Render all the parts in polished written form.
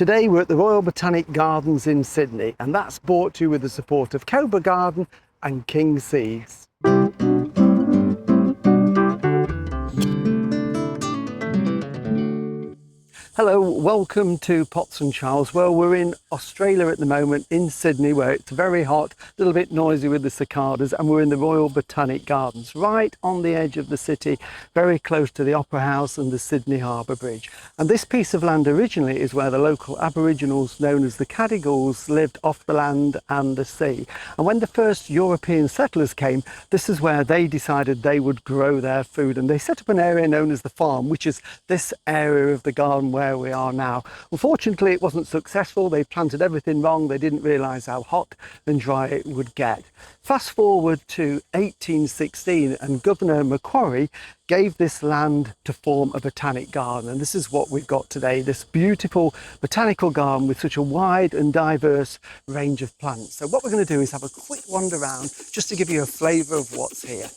Today we're at the Royal Botanic Gardens in Sydney, and that's brought to you with the support of Cobra Garden and King Seeds. Hello, welcome to Pots and Trowels. Well, we're in Australia at the moment, in Sydney, where it's very hot, a little bit noisy with the cicadas, and we're in the Royal Botanic Gardens, right on the edge of the city, very close to the Opera House and the Sydney Harbour Bridge. And this piece of land originally is where the local Aboriginals, known as the Cadigals, lived off the land and the sea. And when the first European settlers came, this is where they decided they would grow their food, and they set up an area known as the farm, which is this area of the garden where we are now. Unfortunately, it wasn't successful. They planted everything wrong. They didn't realise how hot and dry it would get. Fast forward to 1816, and Governor Macquarie gave this land to form a botanic garden, and this is what we've got today, this beautiful botanical garden with such a wide and diverse range of plants. So what we're going to do is have a quick wander around just to give you a flavour of what's here.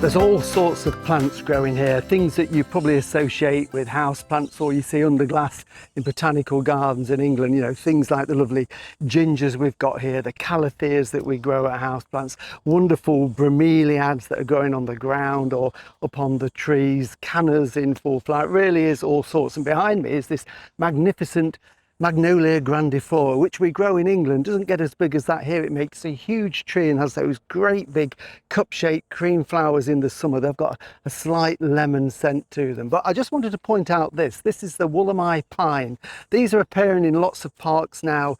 There's all sorts of plants growing here, things that you probably associate with house plants or you see under glass in botanical gardens in England, you know, things like the lovely gingers we've got here, the calatheas that we grow at house plants, wonderful bromeliads that are growing on the ground or up on the trees, cannas in full flower. It really is all sorts. And behind me is this magnificent Magnolia grandiflora, which we grow in England. Doesn't get as big as that here. It makes a huge tree and has those great big cup-shaped cream flowers in the summer. They've got a slight lemon scent to them. But I just wanted to point out this is the Wollemi pine. These are appearing in lots of parks now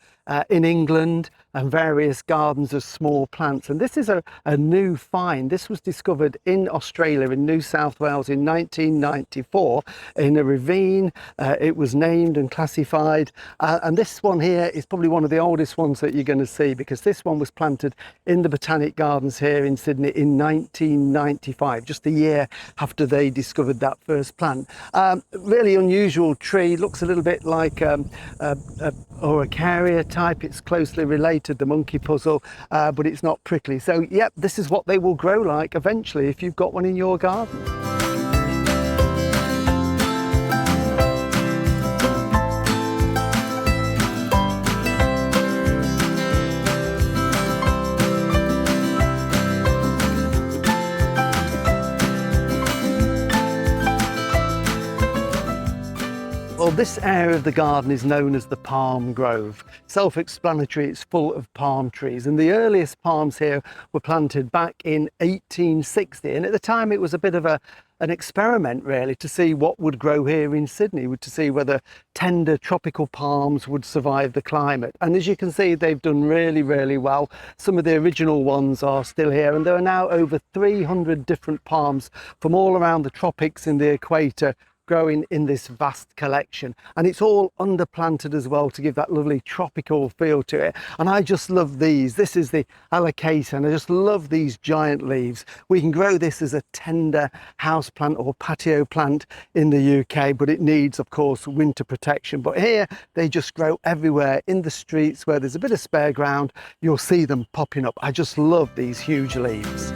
in England and various gardens of small plants, and this is a new find. This was discovered in Australia, in New South Wales, in 1994 in a ravine. It was named and classified, and this one here is probably one of the oldest ones that you're going to see, because this one was planted in the Botanic Gardens here in Sydney in 1995, just a year after they discovered that first plant. Really unusual tree, looks a little bit like a Araucaria type. It's closely related, the monkey puzzle, but it's not prickly. So yep, this is what they will grow like eventually if you've got one in your garden. Well, this area of the garden is known as the Palm Grove. Self-explanatory, it's full of palm trees, and the earliest palms here were planted back in 1860, and at the time it was a bit of an experiment really to see what would grow here in Sydney, to see whether tender tropical palms would survive the climate. And as you can see, they've done really, really well. Some of the original ones are still here, and there are now over 300 different palms from all around the tropics and the equator growing in this vast collection, and it's all underplanted as well to give that lovely tropical feel to it. And I just love these. This is the Allett, and I just love these giant leaves. We can grow this as a tender house plant or patio plant in the UK, but it needs, of course, winter protection. But here they just grow everywhere in the streets where there's a bit of spare ground. You'll see them popping up. I just love these huge leaves.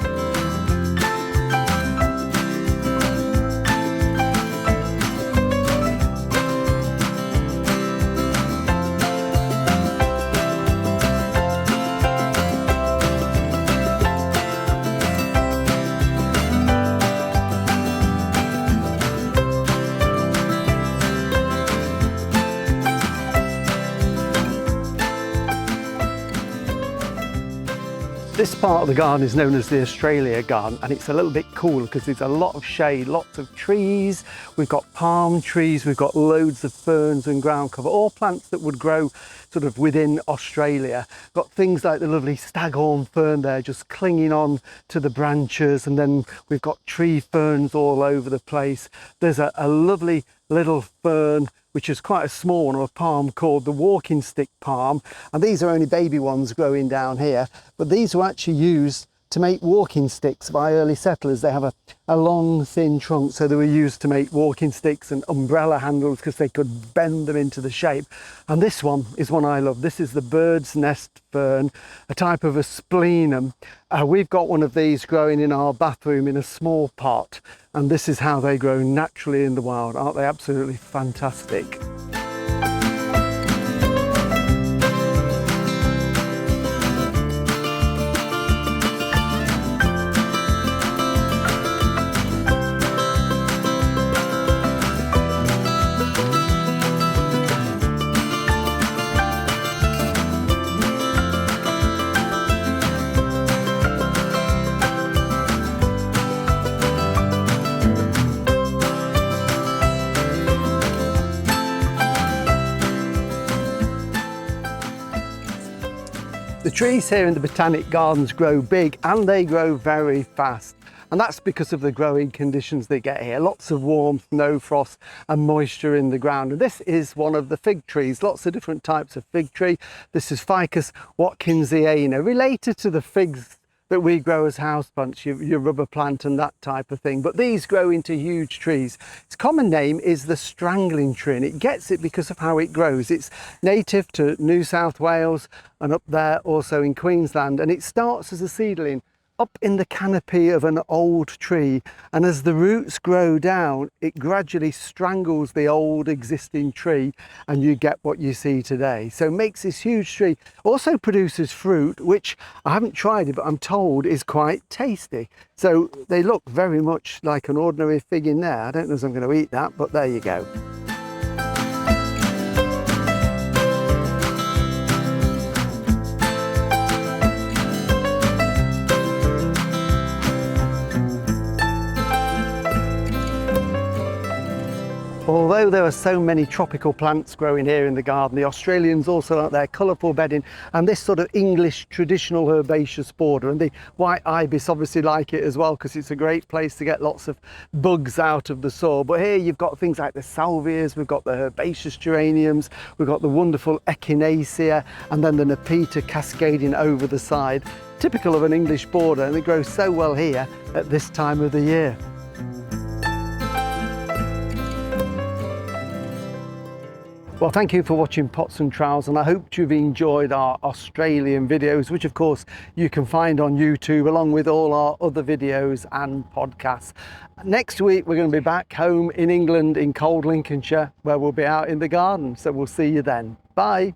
This part of the garden is known as the Australia garden, and it's a little bit cooler because there's a lot of shade, lots of trees. We've got palm trees, we've got loads of ferns and ground cover, all plants that would grow sort of within Australia. Got things like the lovely staghorn fern there just clinging on to the branches, and then we've got tree ferns all over the place. There's a lovely little fern which is quite a small one, or a palm, called the walking stick palm, and these are only baby ones growing down here, but these were actually used to make walking sticks by early settlers. They have a long thin trunk, so they were used to make walking sticks and umbrella handles because they could bend them into the shape. And this one is one I love. This is the bird's nest fern, a type of a splenum. We've got one of these growing in our bathroom in a small pot, and this is how they grow naturally in the wild. Aren't they absolutely fantastic? The trees here in the Botanic Gardens grow big, and they grow very fast. And that's because of the growing conditions they get here. Lots of warmth, no frost and moisture in the ground. And this is one of the fig trees, lots of different types of fig tree. This is Ficus watkinsiana, related to the figs that we grow as houseplants, your rubber plant and that type of thing. But these grow into huge trees. Its common name is the strangling tree, and it gets it because of how it grows. It's native to New South Wales and up there also in Queensland, and it starts as a seedling up in the canopy of an old tree, and as the roots grow down, it gradually strangles the old existing tree, and you get what you see today. So it makes this huge tree. Also produces fruit, which I haven't tried it, but I'm told is quite tasty. So they look very much like an ordinary fig in there. I don't know if I'm going to eat that, but there you go. Although there are so many tropical plants growing here in the garden, the Australians also like their colourful bedding and this sort of English traditional herbaceous border, and the white ibis obviously like it as well because it's a great place to get lots of bugs out of the soil. But here you've got things like the salvias, we've got the herbaceous geraniums, we've got the wonderful echinacea, and then the nepeta cascading over the side, typical of an English border, and it grows so well here at this time of the year. Well, thank you for watching Pots and Trowels, and I hope you've enjoyed our Australian videos, which of course you can find on YouTube along with all our other videos and podcasts. Next week we're going to be back home in England in cold Lincolnshire, where we'll be out in the garden, so we'll see you then. Bye.